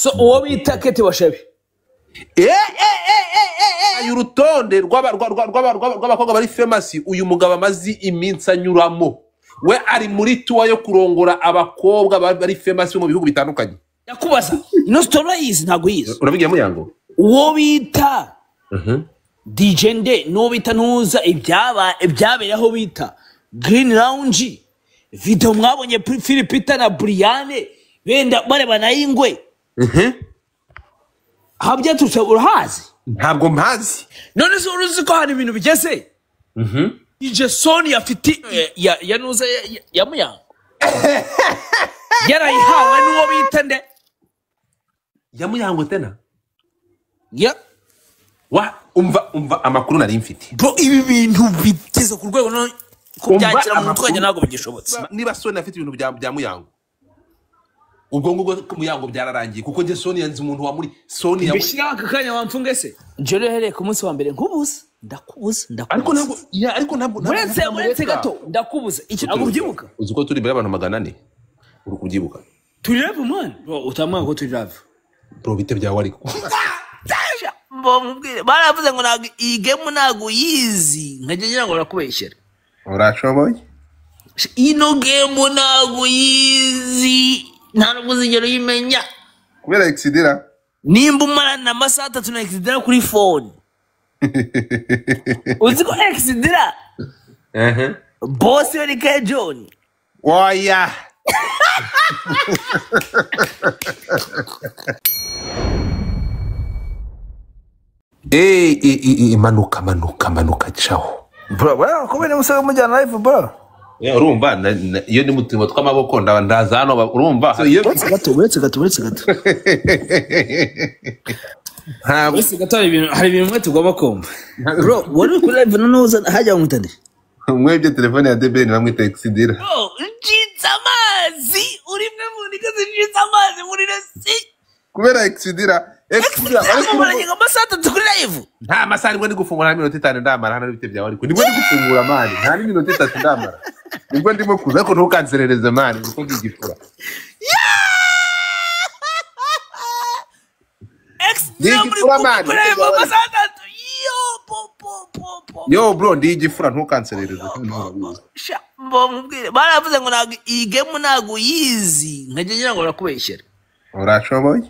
So uwo bita Kate Washabe urutonde rw'abakobwa bari famous uyu mugabo amazi iminsi anyuramo we ari muri tuwa yo kurongora abakobwa bari famous mu bihugu bitandukanye yakubaza no story is ntago yize urabigiye muyango uwo bita DJ Nde no bita ntuza ibyabere aho bita Green Lounge video mwabonye Philipita na Briane benda barebana y'ingwe habya tuca urahazi ntabwo mpazi none zo uruzi ko hari ibintu bigeze ije Sonia afite ya nuza ya Muyango yarayihawe n'uwo bita Nde ya Muyango tena ya wa umva amakuru nari mfite bro ibi bintu biteze ku rwego no kubyakira mu twanya nago bigishobotse niba Sonia afite ibintu bya Muyango ubwo ngo Muyango byararangiye kuko nje Sonia nzi umuntu wa muri Sonia bishira akanya wamfunge se jero hereye ku munsi wa mbere nkubuza ndakubuza ariko ntabwo uretse gato ndakubuza iki ntabwo byibuka uzi ko turi abantu 400 uri kubyibuka turi live man bro utamwa ko turi live bro bite byawe ariko mbomubwire baravuze ngo nago iyi game nago yizi nkagira ngo rakubeshyera urashoboye ino game nago yizi nta nubwo uzigera uyimenya kubera exidira nimba umarana amasaha 3 na exidira kuri phone uzi ko exidira boss yo ni K John oya manuka ciao bro bro kubene musaba mujyana live bro urumva iyo ni mutima tw'amaboko ndaza hano urumva uretse gato hari ibintu mwe tugomba kumva bro wari kuri live noza hajya umutande mwebye telefone ya DB ni bamwita exidira njitsa amazi urimwe mu nikaze njitsa amazi muri resi kubera exidira ariko baranyega amasaha 3 kuri live nta masaha ngo ndi gufungura minota 5 ndamara hano bite byawe ariko ndimo ndi gufungura mani nta ni minota 3 ndamara nibwo ndimo kuza ko ntukanserereze mani kuko ngigifura ndigifura mani yo bro ndigifura ntukanserereze mbomubwire baravuze ngo nago iyi game nago yizi nkagira ngo rakubeshyera urashoboye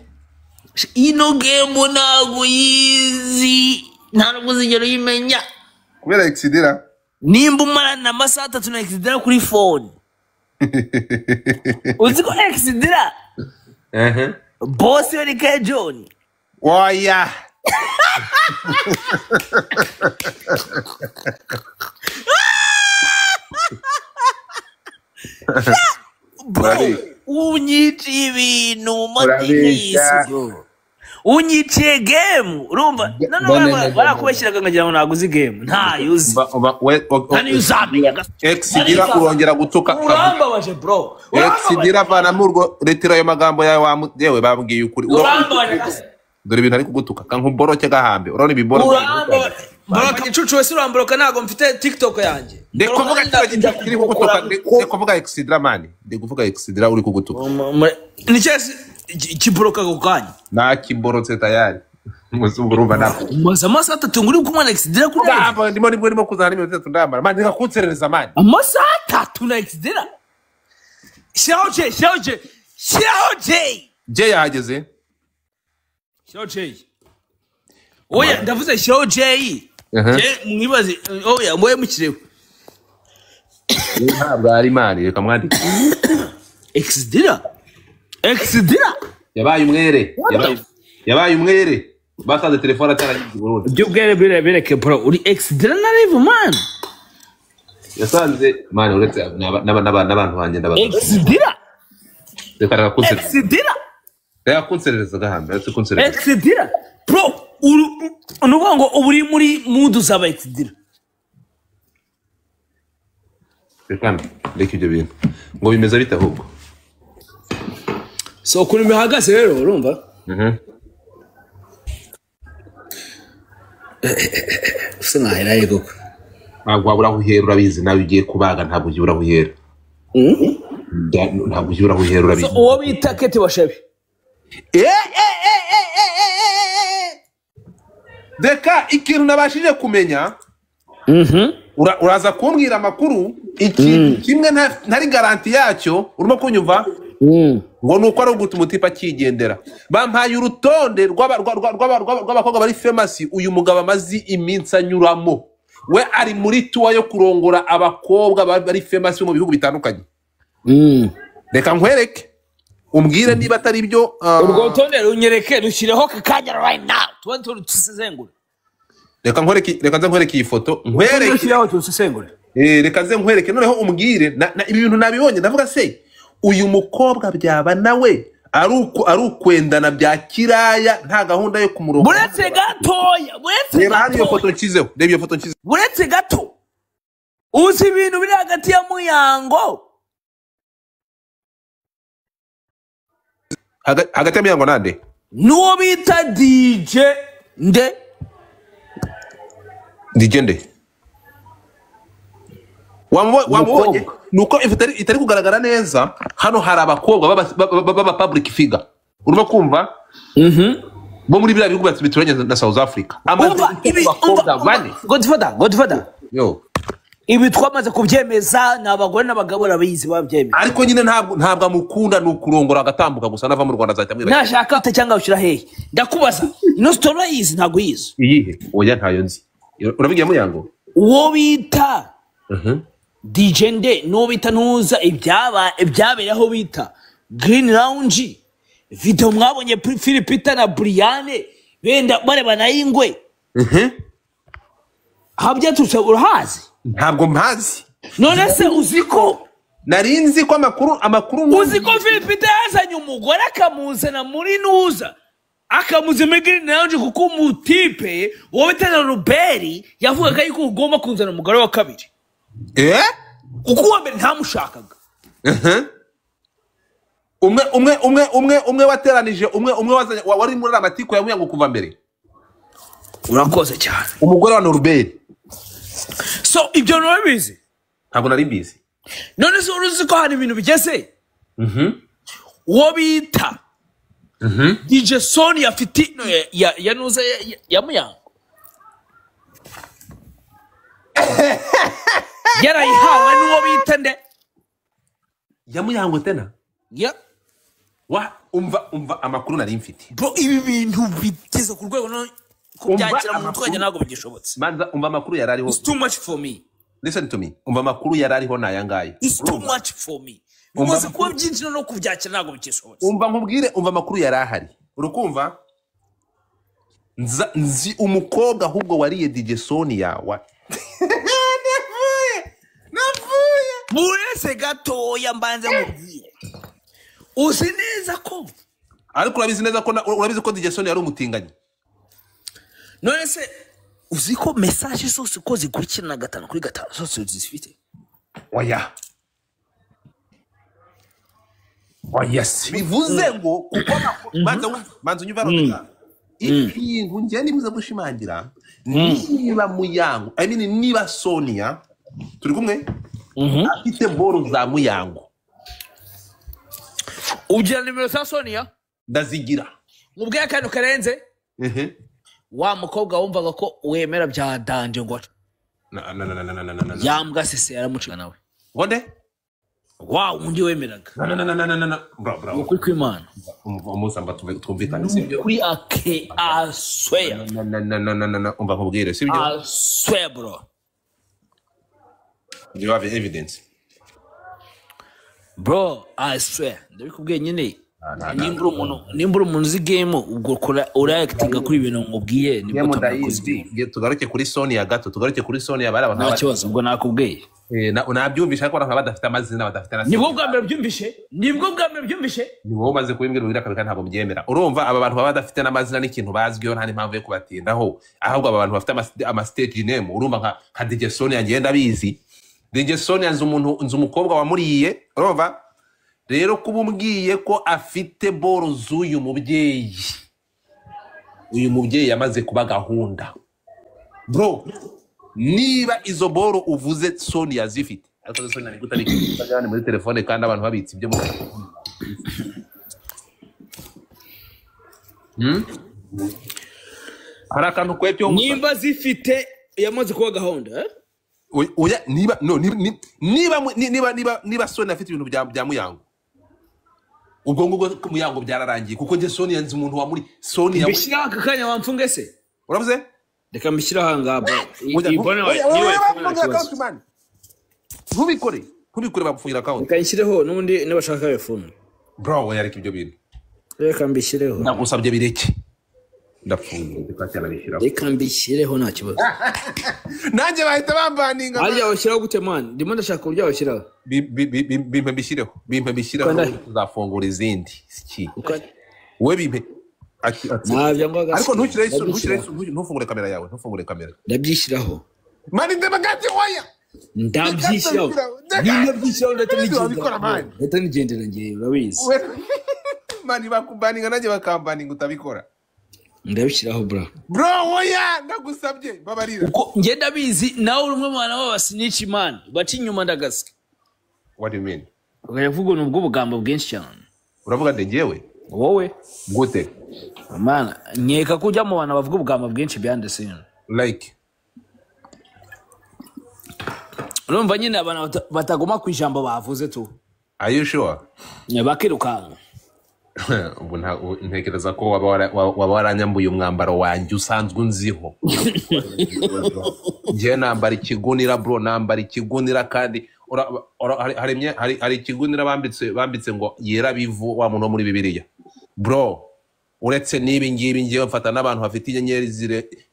ino game nago yizi nta nubwo uzigera uyimenya kubera exidira nimba umarana amasaha 3 na exidira kuri phone uzi ko exidira boss yo ni K John oya bro unyici ibintu mateka bro unyici game urumva none barakubeshyiraga nkagira ngo naguzi game nta yuzi nani uzamenya exidira urongera gutuka urambabaje bro exidira vana murgo retira ayo magambo yawe yewe babwiye ukuri urambabaje dore ibintu ari kugutuka kankuboroke gahambe urone ibiboro boroka icucu wese uramboroka nago mfite TikTok yanjye ndikuvuga kiri kugutuka ndikuvuga exidira mani ndikuvuga exidira uri kugutuka ni cyese kiboroka gukanya na kiborotse tayari muzungu rumva napo maza amasaha 3 nguri kumwana exidira kuri ndimo kuzana iminota 3 ndamara mani ngakutserereza mani amasaha 3 na exidira Shao J yahageze Shao J oya ndavuze Shao J mwibaze oya mwe mukireho ntabwo ari mani reka mwandike exidira yabaye umwere basaze telefone ataragize Burundi byo bwere bereke bro uri exidira na live man yasanze mani uretse n'abantu banjye ndabaza exidira reka rakunsereza exidira reka kunsereza gahambe ariko kunsereza exidira bro nuvuga ngo uburi muri mood zaba exidira reka ibyo bintu ngo bimeze bite ahubwo so kuri mihagaze rero urumva ufite nkahera yego ntabwo wabura guhera urabizi nawe ugiye kubaga ntabwo ugiye urabuhera ntabwo ugiye urabuhera urabizi uwo bita Kate Washabe Deka ikintu nabashije kumenya uraza kumbwira amakuru ikintu kimwe ntari garanti yacyo urimo kunyumva ngo nuko ari ugutuma utipa kigendera bampaye urutonde rw'abakobwa bari famous uyu mugabo amazi iminsi anyuramo we ari muri tuwa yo kurongora abakobwa bari famous mu bihugu bitandukanye reka nkwereke umbwire niba atari ibyo urwo rutonde runyereke rushyireho kakanya right now tuba tusesengura reka nze nkwereke iyi foto nkwereke rushyireho tusesengura reka nze nkwereke noneho umbwire ibi bintu nabibonye ndavuga se uyu mukobwa byaba nawe ari ukwendana bya kiraya nta gahunda yo kumurongo buretse gatoya reba hano iyo foto nshyizeho reba iyo foto nshyizeho buretse gato uzi ibintu biri hagati ya Muyango hagati ya Muyango nande n'uwo bita DJ nde wamubonye nuko itari kugaragara neza hano hari abakobwa baba public figure urimo kumva bo muri biriya bihugu bituranye na South Africa abakobwa bane Godfather yo ibi twamaze kubyemeza n'abagore n'abagabo rabizi babyemeza ariko nyine ntabwo amukunda nukurongora agatambuka gusa nava mu Rwanda azahita mwira nashaka ate cyangwa ushira hehe ndakubaza ino story yizi ntago yizi iyihe oya ntayo nzi urabigiye Muyango uwo bita DJ nde no bita ntuza ibyaberaho bita Green Lounge video mwabonye Philipita na Briane benda barebana y'ingwe habyaturutse urahazi ntabwo mpazi none se uziko narinzi ko amakuru uziko Philipita yazanye umugore akamuzana muri nuza akamuzana Green Lounge kuko umutipe wowe tena Ruberi yavugaga yuko ugomba kunzana umugore wa kabiri kuko uwa mbere ntamushakaga umwe wateranije umwe wari muri amatiko ya Muyango kuva mbere urakoze cyane umugore wa Norbert so ibyo narabizi ntabwo nari mbizi none se uruzi ko hari ibintu bigeze uwo bita DJ SONIA afite ya nuza ya Muyango yarayihawe n'uwo bita nde ya Muyango tena umva amakuru nari mfite bro ibi bintu biteze ku rwego no kubyakira mu twanya ntago bigishobotse manza umva amakuru yarariho it's too much for me listen to me umva amakuru yarariho nayangaye it's too much for me bimaze kuba byinshi no kubyakira ntago bigishobotse umva nkubwire umva amakuru yarahari urukumva nzi umukobwa ahubwo wariye DJ SONIA navuye burese gatoya mbanze mubwire uzi neza ko ariko urabizi ko DJ SONIA ari umutinganyi none se uzi ko message zose ko zikurikirana 5 kuri 5 zose zifite oya bivuze ngo kuko manza unyumva rota ikintu ngiye nibuze gushimangira niba Muyango niba SONIA turi kumwe afite boro za Muyango ugira nimero za SONIA ndazigira mubwiye akantu karenze wa mukobwa wumvaga ko wemera bya danje ngo yambwa sese yaramuciga nawe ngode wow undi wemeraga bro kuri kwimana umusamba twumvikana sibyo kuri I swear umva nkubwire sibyo I swear bro you have evidence bro I swear ndabikubwiye nyine nimbura umuntu uzi game ubwo uraactinga kuri ibintu ngubwiye nibwo tugaruke kuri SONIA gato tugaruke kuri SONIA bari abantu bakibazo ubwo nakubwiye nabyumvisha ko abantu badafite amazina badafite na nibwo bwa mbere byumvishe nibo umaze kubimbwira ugira kabika ntabwo byemera urumva aba bantu baba badafite n'amazina n'ikintu bazwiho nta n'impamvu yo kubatindaho ahubwo aba bantu bafite ama stage name urumva nka DJ SONIA ngenda bizi DJ SONIA nzi umukobwa wamuriye urumva rero kubumbwiye ko afite boro z'uyu mubyeyi uyu mubyeyi yamaze kuba gahunda bro niba izo boro uvuze SONIA zifite ariko SONIA ni gutabika muri telefone kandi abantu babitse ibyo hari akantu kwepyo nimba zifite yamaze kuba gahunda oya niba Sonia afite ibintu bya Muyango ubwo ngubwo Muyango byararangiye kuko nje Sonia nzi umuntu wa muri Sonia bishyira aka kanya wamfunge se uravuze reka mbishyira hangaba ibone ntubikore bagufungira account reka nshyireho n'undi nibashaka yafunga bro we yareka ibyo bintu reka mbishyireho ndagusabye bireke ndafunga ndikacyana bishyira reka mbishyireho nta kibazo nanjye bahita bambaninga arya washyiraho gute man ndimo ndashaka uburyo washyiraho bimpe bishyiraho tuzafungura izindi iki we bimpe ariko ntufungure kamera yawe ndabyishyiraho mani ndabagati waya ndabyishyiraho ndetse nigendera ngiye urabizi mani bakumbaninga nanjye bakambaninga utabikora ndabishyiraho bro oya ndagusabye babarira uko ngenda bizi nawe uri umwe mu bana b'abasinici man baca inyuma ndagasa what do you mean ukavuga nubwo bugambo bwinshi cyane uravuga nde ngewe wowe gute man nkeka ko ujya mu bana bavuga ubugambo bwinshi byanditse like urumva nyine abantu batagoma ku ijambo bavuze tu are you sure bakirukanga ubu ntekereza ko waba waranyambuye umwambaro wanjye usanzwe unziho ngiye nambara ikigunira bro nambara ikigunira kandi hari ikigunira bambitse ngo yera bivu wa muntu muri Bibiliya bro uretse nibi ngibi ngiye mfata n'abantu bafite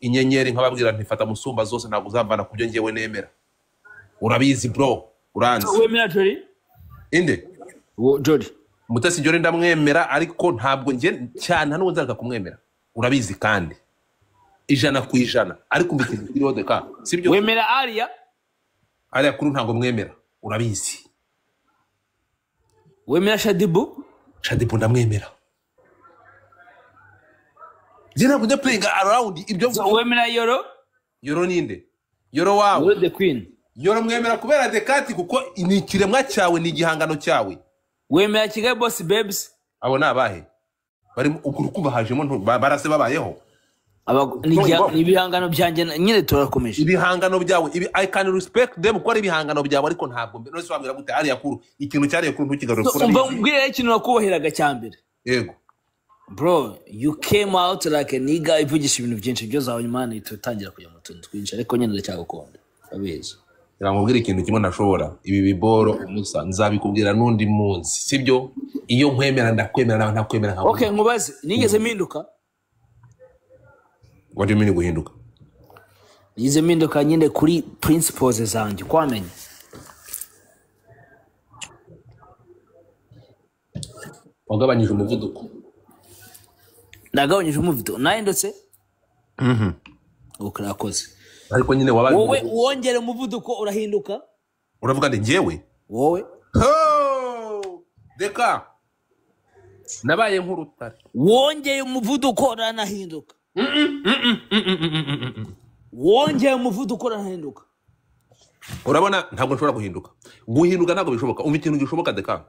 inyenyeri nkababwira ntifata musumba zose ntabwo uzamvana kubyo ngiyewe nemera urabizi bro uranzi wemera Jori inde Jori Mutesi Jori ndamwemera ariko ntabwo ngiye cyane hano nzareka kumwemera urabizi kandi 100% ariko mbitize kirode ka sibyo wemera Aria kuri ntabwo mwemera urabizi wemera Shadibu ndamwemera jina kujya playing around ibyo wemera Yoro ninde Yoro wawe Yoro the queen Yoro mwemera kubera dekati kuko ni ikiremwa cyawe ni igihangano cyawe wemera Kigali Boss Babes abo nabahe bari ukurukumva hajemo barase babayeho ni ibihangano byanjye nyine turakomeje ibihangano byawe I can respect them ko ari ibihangano byawe ariko ntabwo mbere nose wabwira gute ari yakuru ikintu cyari yakuru ntukigarura kuri umva mbwira ikintu nakubahiraga cyambere yego bro you came out like a nigga ivugisha ibintu byinshi byo zawe Imana itutangira kujya mu tuntu twinshi ariko nyine ndacyagukunda abizi Ngambwira ikintu kimwe nashobora ibi biboro umusa nzabikubwira nundi munsi sibyo iyo nkwemera ndakwemera nawe ntakwemera nkawe okay nkubaze nigeze mpinduka what do you mean guhinduka nigeze mpinduka nyine kuri principles zanjye kwamenye wagabanyije umuvuduko nagabanyije umuvuduko nahindutse ukarakoze ariko nyine wabaye wowe wongera umuvuduko urahinduka uravuga ndi ngewe wowe deka nabaye nk'urutare wongeye umuvuduko uranahinduka wongeye umuvuduko urahinduka urabona ntabwo nshobora guhinduka ntabwo bishoboka umva ikintu gishoboka deka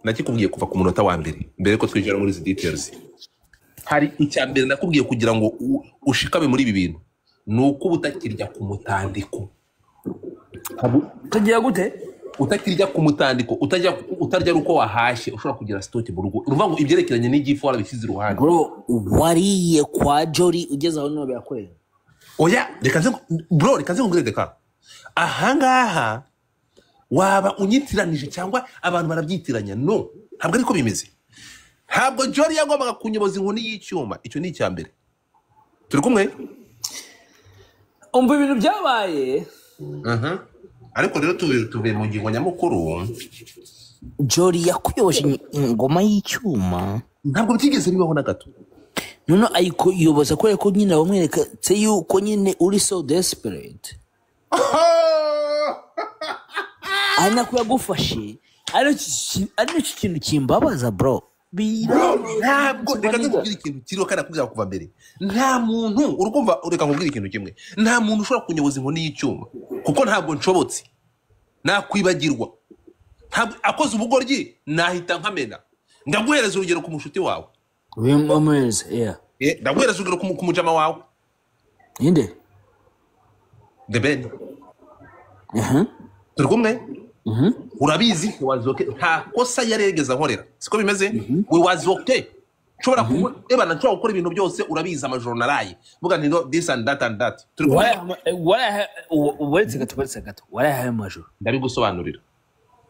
nakikubwiye kuva ku munota wa mbere ko twijera muri izi details hari icyambere nakubwiye kugira ngo ushikame muri ibi bintu nuko utakirya ku mutandiko tugira gute utakirya ku mutandiko utarya ruko wahashye ushobora kugira stock mu rugo urumva ngo ibyerekeranye n'igifu warabishyize iruhande bro wariye kwa Jori ugeze aho none byakorera oya reka nze ngure deka ahangaha waba unyitiranije cyangwa abantu barabyitiranya no ntabwo ariko bimeze ntabwo Jori yagombaga kunyoboza inkoni y'icyuma icyo ni icyambere turi kumwe umva ibintu byabaye ariko rero tuvuye mu ngingo nyamukuru Jori yakuyoboje ingoma y'icyuma ntabwo byigeze bibaho na gato none ayiko yoboza kubera ko nyine wamwereketse yuko nyine uri so desperate ana kuyagufashe ari ikintu kimbabaza bro ntabwo reka nkubwire ikintu kiriho kandi akubwira kuva mbere nta muntu urukumva reka nkubwire ikintu kimwe nta muntu ushobora kunyoboza inkoni y'icyuma kuko ntabwo nshobotse nakwibagirwa ntabwo akoze ubugoryi nahita nkamena ndaguhereza urugero ku mushuti wawe ndaguhereza urugero ku mujama wawe inde The Ben turi kumwe urabizi wazoke nta kosa yaregeza nkorera siko bimeze we wazoke nshobora kubona nshobora gukora ibintu byose urabizi amajoro naraye vuga nti this and that turi kumwe uberetse gato warayahaye amajoro ndabigusobanurira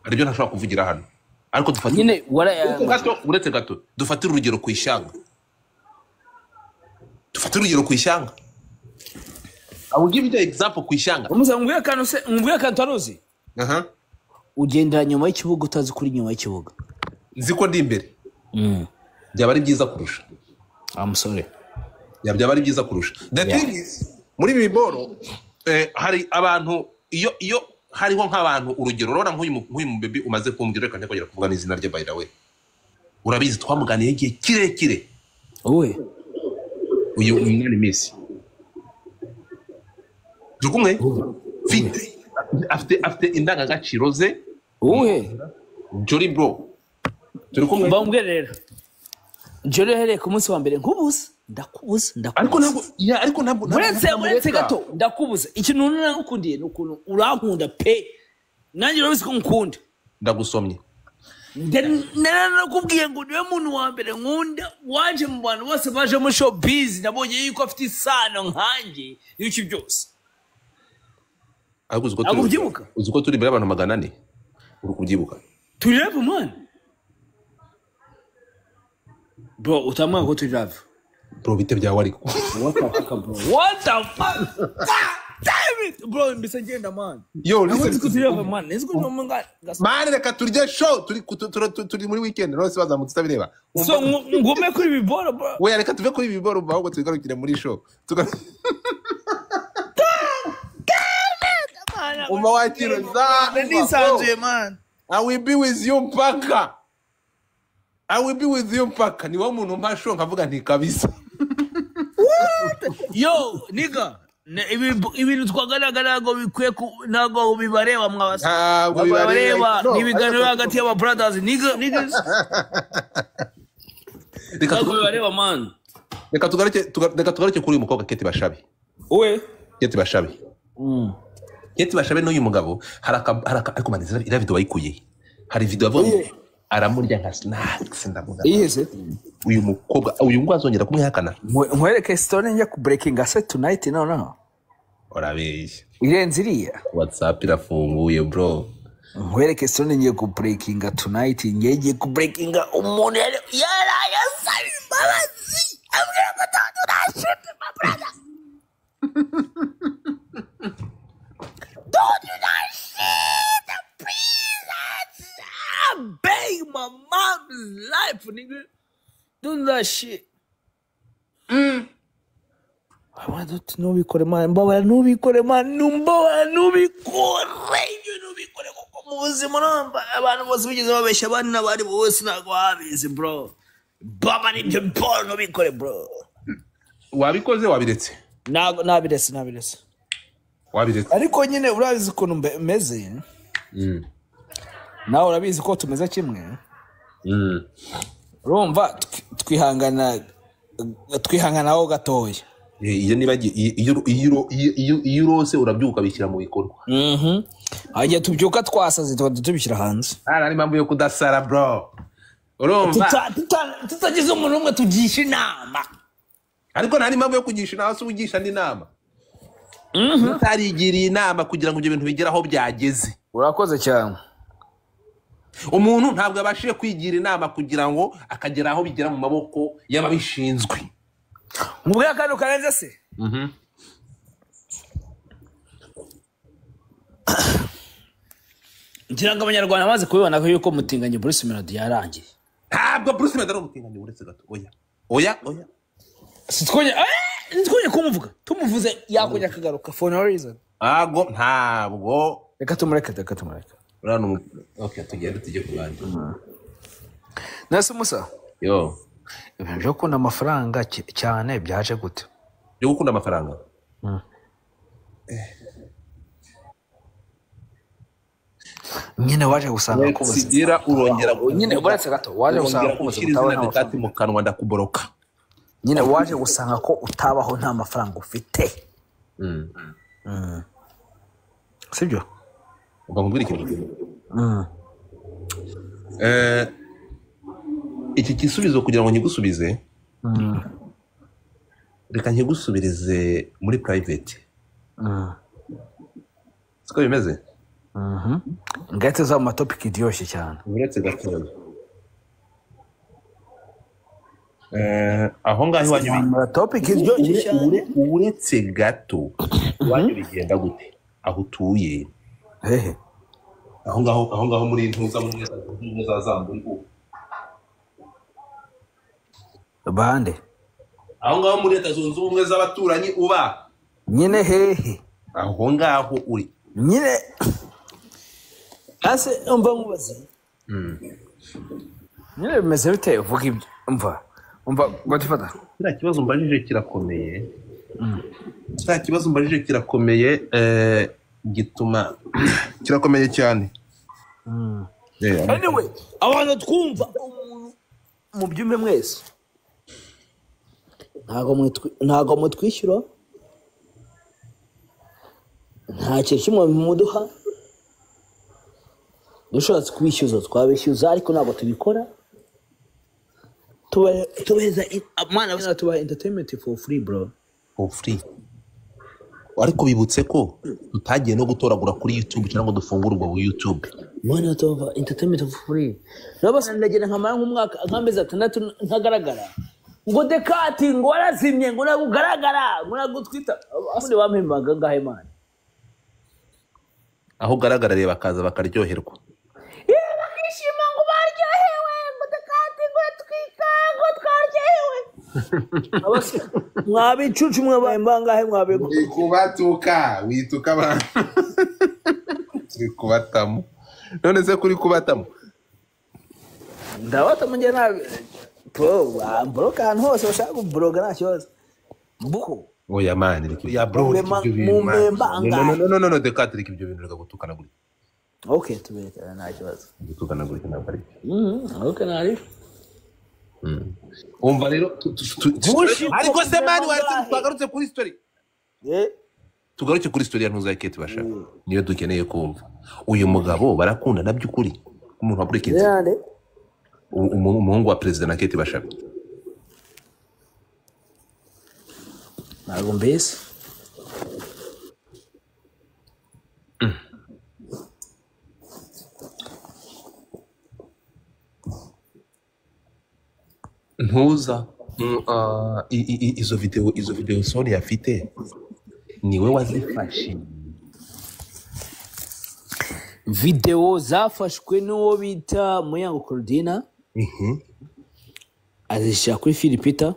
aribyo ntashobora kuvugira hano ariko dufatire nyine warayahaye gato uretse gato dufatire urugero ku ishyanga I will give you the example ku ishyanga umuza nguye kantu aruzi ugendera nyuma y'ikibuga utazi kuri nyuma y'ikibuga nzi ko ndi imbere byaba ari byiza kurusha I'm sorry byaba ari byiza kurusha the thing is muri biboro hari abantu iyo hariho nk'abantu urugero urabona nk'uyu mubebi umaze kumbwira reka ntekongera kuvuga n'izina rye by the way urabizi twamuganiye igihe kirekire wowe uyu umwana Miss dukumwe afite indangagaciro ze wowe Jolly bro turi kumwe bambwe rero Jolly hereye ku munsi wa mbere nkubuza ndakubuza ariko ntabwo uretse gato ndakubuza ikintu nagukundiye n'ukuntu urankunda pe nanjye urabizi ko nkunda ndagusomye nakubwiye ngo niwe muntu wa mbere nkunda waje mu bantu bose baje muri showbiz nabonye yuko afite isano nkanjye y'iki byose uzi ko turi imbere y'abantu 400 uri kubyibuka turi live man bro utamwa ko turi live bro bite byawe ariko what the fuck damn it bro mbise ngenda man yo listen to turi live man niziko nomunga man reka turye show turi muri weekend rose bazamutse tabireba so ngume kuri biboro bro we reka tuve kuri biboro ahubwo tugarukire muri show Uma wakiro za nisanzuye man I will be with you mpaka ni wa muntu mpasho nkavuga nti kabisa yo nigga ibintu twagaragara ngo bikwiye ntago bibareba mwabasa bibareba nibiganiro hagati y'aba brothers nigga reka tubareba man reka tugaruke kuri uyu mukobwa Keti Bashabe owe Keti Bashabe Keti Bashabe n'uyu mugabo ariko manizira ira video bayikuye hari video avuga aramurya nka snacks ndavuga iheze uyu mukobwa uyu ngo azongera kumwihakana nkwereke story njya ku breaking asset tonight no orabeshya irenze iriya WhatsApp irafunguye bro nkwereke story njye ku breaking tonight njye ku breaking umuntu yasari imbabazi abwira ko tandurashite my brother don't do that shit please I'm begging my mom's life nigga don't do that shit I want to nubikore man mbabara nubikore kuko mu buzima namba abantu bose bigeze babeshya abandi n'abari bose ntabwo babizi bro baba nibyo bro nubikore bro wabikoze wabiretse nabiretse wabiretse ariko nyine urabizi ukuntu meze nawe urabizi ko tumeze kimwe urumva twihanganaho gatoya iyo nibagiye iyo urose urabyuka bishyira mu bikorwa hajya tubyuka twasaze tubishyira hanze ari impamvu yo kudasara bro urumva tutagize umuntu umwe tugisha inama ariko nta impamvu yo kugisha inama se ugisha n'inama utarigiriye inama kugira ngo ibyo bintu bigere aho byageze urakoze cyane umuntu ntabwo abashije kwigira inama kugira ngo akagera aho bigera mu maboko y'ababishinzwe mubwira kandi karenze se ngira ngo abanyarwanda bamaze kubibona ko yuko mutinganye Bruce Melody yarangiye ntabwo Bruce Melody ari umutinganye uretse gato oya sitwoye kumuvuga tumuvuze yakongera akagaruka for no reason ntabwo reka tumureke urano okay tugende tujye kubandi nase musa yo ibintu byo gukunda amafaranga cyane byaje gute byo gukunda amafaranga nyine waje gusanga ko ubuzima urongera nyine uretse gato waje gusanga ko ubuzima utabaho mu kanwa ndakuboroka nyine waje gusanga ko utabaho nta mafaranga ufite sibyo uba nkubwira ikintu iki gisubizo kugira ngo nkigusubize reka nkigusubirize muri private siko bimeze ngahita za topic iryoshye cyane uretse gatoya aho ngaho iwanyu topic iryoshye cyane uretse gato iwanyu bigenda gute aho utuye hehe aho ngaho muri ntuza mu zazambuye bande aho ngaho muri Leta Zunze Ubumwe z'abaturanyi uba nyine hehe aho ngaho uri nyine ase umva mubaze nyine bimeze bite uvuga ibyo umva godifata kiriya kibazo mbajije kirakomeye gituma kirakomeye cyane anyway abantu twumva mu byumve mwese ntago mutwishyura nta kintu kimwe muduha dushatse kubishyuza twabishyuza ariko ntabwo tubikora tubeza amana tubaha entertainment for free bro for free ariko bibutse ko tutagiye no gutoragura kuri YouTube cyangwa ngo dufungure ubwo YouTube mwana tubaha entertainment for free nabasa ndagenda nkamara nk'umwaka nk'amezi 6 ntagaragara ngo dekati ngo warazimye ngo nagugaragara ngo nagutwita abundi bampembaga ngahe mana aho ugaragara reba akaza bakaryoherwa bakishima ngo baryohewe ngo dekati ngo twika ngo twaryohewe abase mwabicucu mwe bahemba ngahe mwabego kubatuka wituka abantu turi kubatamo none se kuri kubatamo ndabatamo nge nabi bro kan hose bashaka kubroga nta kibazo buko oya mani ya bro no dekatrika ibyo bintu reka gutukana guri okay tubeka nta kibazo gutukana guri kana bari okay nari umva rero ariko se mani wari tugarutse kuri story tugaruke kuri story ya ntuzakete bashaka niyo dukeneye kumva uyu mugabo barakunda nabyukuri umuntu waburekinze umuhungu wa president na Kate bashaka ntabwo mbese ntuza izo video Sonia afite niwe wazifashe video zafashwe n'uwo bita Muyango Claudina azishyira kuri Philipita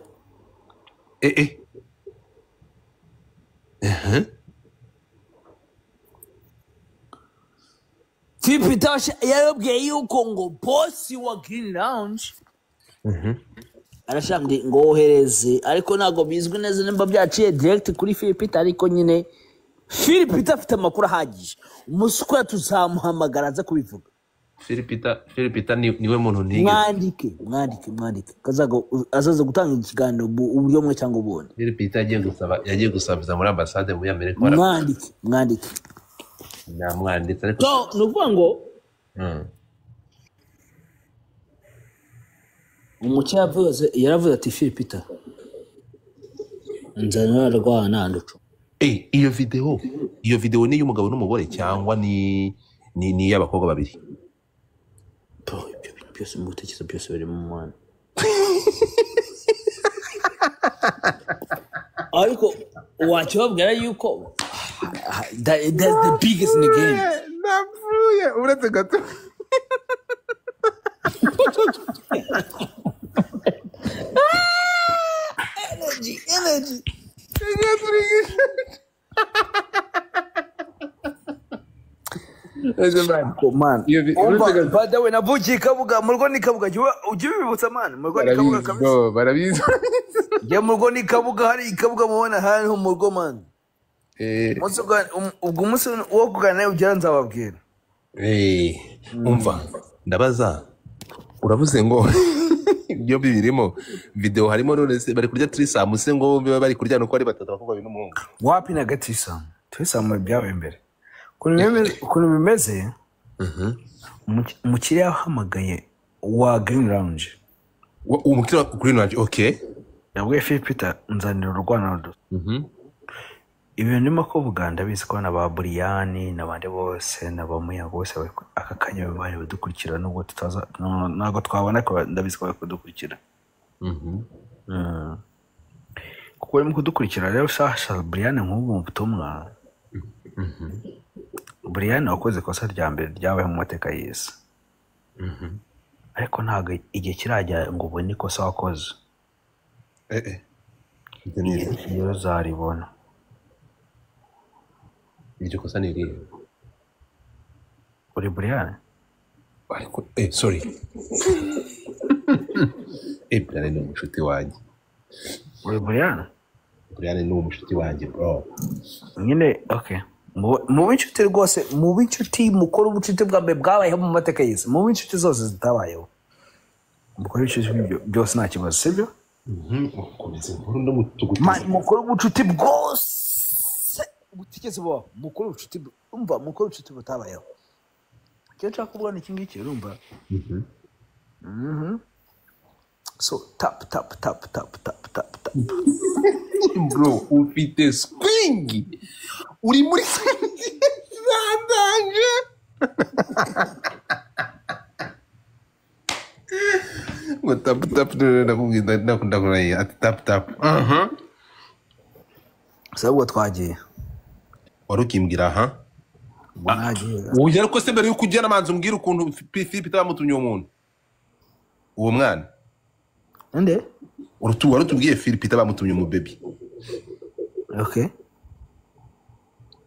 Philipita yarabwiye yuko ngo boss wa Green Lounge arashaka ngo ohereze ariko ntago bizwi neza nimba byaciye direct kuri Philipita ariko nyine Philipita afite amakuru ahagije umusukura tuzamuhamagara aza kubivuga Philipita niwe muntu ntige mwandike kazaga azaza gutanga ikiganiro uburyo mwe cyangwa ubundi Philipita yagiye gusabiza muri ambassade muri Amerika mwandike namwanditse ariko so nuvuga ngo umucya yaravuze ati Philipita nzana rwana nduco iyo video ni y'umugabo n'umugore cyangwa ni y'abakobwa babiri byose mu gutekereza byose biri mu mwana ariko wakibabwira yuko that's the biggest in the game napfuye uretse gato energy man by the way navukiye Kabuga mu rugo ni Kabuga ujye ubibutsa man mu rugo ni Kabuga kabisa barabizi ya mu rugo ni Kabuga hari Kabuga mubona hari mu rugo man ubwo umunsi wo kuganira ujya nzababwira umva ndabaza uravuze ngo ibyo birimo video harimo none se bari kurya trisam se ngo bari kurya nuko ari batatu bakobwa bintu Mungu. Wapi na gatisa? Twisamu byawe imbere. Ukuntu bimeze, umukiriya yahamagaye wa Green Lounge. Umukiriya wa Green Lounge, okay. Yabwiye Philipita nzanira urwana rudo. Ibintu ndimo kuvuga ndabizi ko n'aba Brian n'abandi bose n'aba Muyango bose aka kanya bari badukurikira nubwo tutaza nago twabona ko ndabizi ko badukurikira. Kuko barimo kudukurikira rero sasha Brian nk'ubu mu butumwa. Brian wakoze kosa rya mbere ryabaye mu mateka y'isi. Ariko ntago igihe kirajya ngo ubone ikosa wakoze. Iyo zaribona. Iryo kosa ni irihe? Uri Brian? Ariko sorry. Brian ni umushuti wanjye. Uri Brian? Brian ni umushuti wanjye bro. Nyine okay. Mu binshuti rwose, mu binshuti mukora ubucuti bwabayeho mu mateka y'isi, mu binshuti zose zitabayeho. Mukora ibicuti byose nta kibazo, sibyo? Ukomeze inkuru ndo mutuguti. Mukora ubucuti bwose butigeze bo, mukora ubucuti umva, mukora ubucuti butabayeho. Cyo nshaka kuvuga ni kingiki urumva? So tap. Bro, ufite swing. Uri muri sandanje. Ngo tap nakunda kuraya ati tap. Sabwo twagiye. Warukimbwira ha? Ujya ko se mbere yuko ujya namanze umbwira ukuntu Philipita bamutumye umuntu. Uwo mwana. Nde? Warutubwiye Philipita bamutumye mu baby. Okay.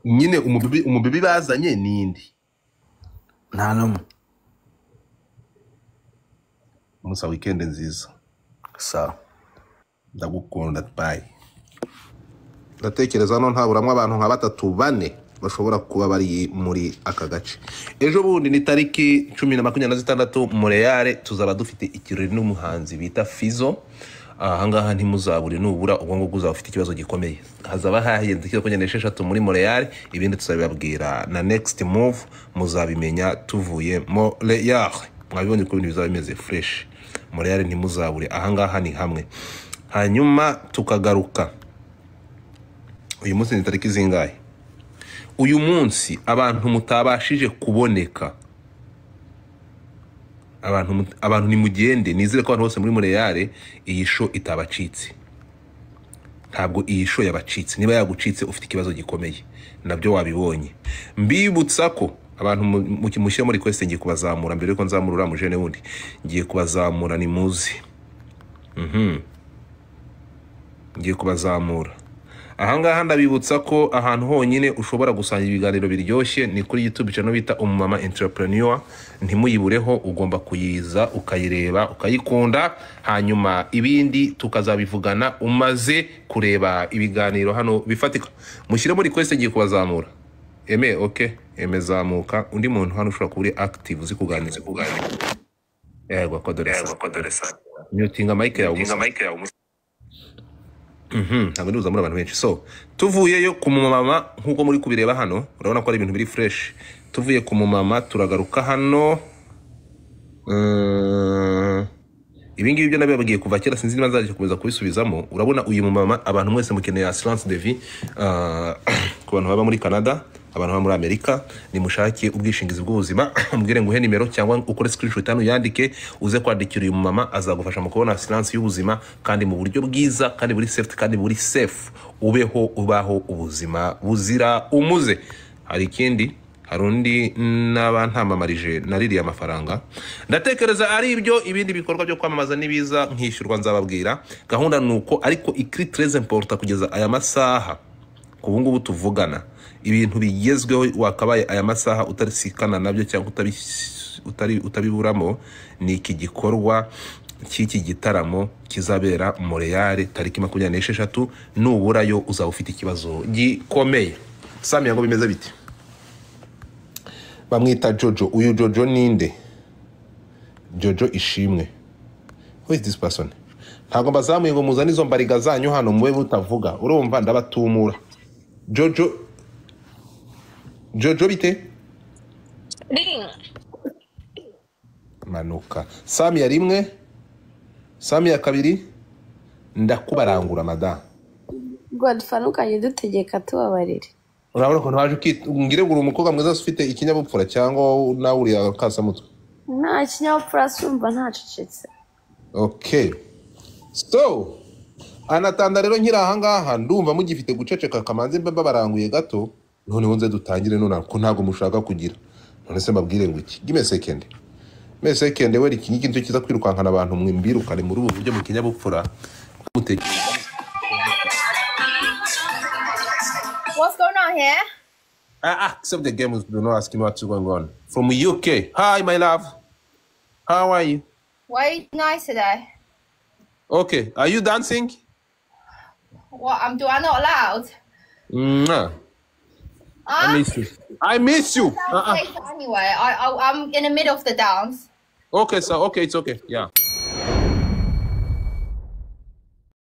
Nyine umubibi bazanye nindi. Nta numwe. Musa weekend nziza. Sawa. Ndagukunda bye. Ndatekereza no ntaburamwe abantu nka 3-4 bashobora kuba bari muri aka gace. Ejo bundi ni tariki 10/26 Montreal tuzaba dufite ikirori n'umuhanzi bita Fizo. Ahangaha ntimuzabure nubura ubwo ngo uzaba ufite ikibazo gikomeye. Hazaba hahenze kiko nyenesheshatu muri Montreal, ibindi tuzabibabwira na next move muzabimenya tuvuye Montreal. Mwabibonye ko ibintu bizaba bimeze fresh. Montreal ntimuzabure, ahangaha ni hamwe. Hanyuma tukagaruka. Uyu munsi ni tariki zingahe? Uyu munsi abantu mutabashije kuboneka. Abantu ni mugende, nizere ko abantu bose muri Montreal iyi show itabacitse. Ntabwo iyi show yabacitse. Niba yagucitse ufite ikibazo gikomeye. Nabyo wabibonye. Mbibutsa ko abantu mukimushyira muri request ngiye kubazamura mbere yuko nzamurura mu jene wundi. Ngiye kubazamura ni muzi. Ngiye kubazamura. Ahangaha ndabibutsa ko ahantu honyine ushobora gusanga ibiganiro biryoshye ni kuri YouTube channel bita umumama entrepreneur. Ntimuyibureho, ugomba kuyiza ukayireba ukayikunda, hanyuma ibindi tukazabivugana umaze kureba ibiganiro hano bifatika. Mushyire muri request ngiye kubazamura. Okay, zamuka. Undi muntu hano ushobora kuba active uzi kuganira. Yego kodore sa. Mutinga mic yawe. Ntabwo nduzamura abantu benshi. So tuvuyeyo ku mumama nkuko muri kubireba hano, urabona ko ari ibintu biri fresh. Tuvuye ku mumama turagaruka hano. Ibingibi byo nabibagiye kuva kera, sinzi niba nzaje kukomeza kubisubizamo. Urabona uyu mumama abantu mwese mukeneye assurance de vie ku bantu baba muri Canada, abantu baba muri Amerika, ni mushake ubwishingizi bw'ubuzima. Umbwire nguhe nimero cyangwa ukore screenshot hano yandike uze kwandikira uyu mumama, azagufasha mu kubona assurance y'ubuzima kandi mu buryo bwiza kandi buri safety kandi buri safe, ubaho ubuzima buzira umuze. Hari ikindi harundi n'abantamamaririje naririye amafaranga, ndatekereza ari ibyo ibindi bikorwa byo kwamamaza nibiza nkishyurwa nzababwira. Gahunda nuko ariko ikiri très important kugeza aya masaha kubungubu tuvugana, ibintu bigezweho wakabaye aya masaha utarisikana nabyo cyangwa utabiburamo ni iki gikorwa cy'iki gitaramo kizabera Montreal tariki 26. Nuburayo uzaba ufite ikibazo gikomeye. Samia ngo bimeze biti? Bamwita Jojo. Uyu Jojo ninde? Jojo Ishimwe. Who is this person? Ntago mbazamuye ngo muzane izo mbariga zanyu hano mube butavuga. Urumva ndabatumura. Jojo bite? Ring. Manuka. Samia rimwe. Samia kabiri. Ndakubarangura madam. Godfather ukanye dutegeka tubabarire. Urabona ko ntaje ngire ngo umukobwa mwiza ufite ikinyabupfura cyangwa nawe uri akasa mutwe. Nta kinyabupfura sumva ntacecetse. Okay. So, anatanda rero nkira ahangaha ndumva mugifite guceceka kamanze mbaba baranguye gato none wonze dutangire none ko ntago mushaka kugira. None se mbabwire ngo iki? Give me a second. Me second we iki kintu kiza kwirukankana abantu mwimbirukane muri ubu buryo mu kinyabupfura. What's going on here? Except the game do not ask me what's going on. From UK. Hi, my love. How are you? Why are you nice today? Okay. Are you dancing? What? Do I not allowed? No. I miss you. I miss you. Anyway, I'm in the middle of the dance. Okay, so okay, it's okay. Yeah.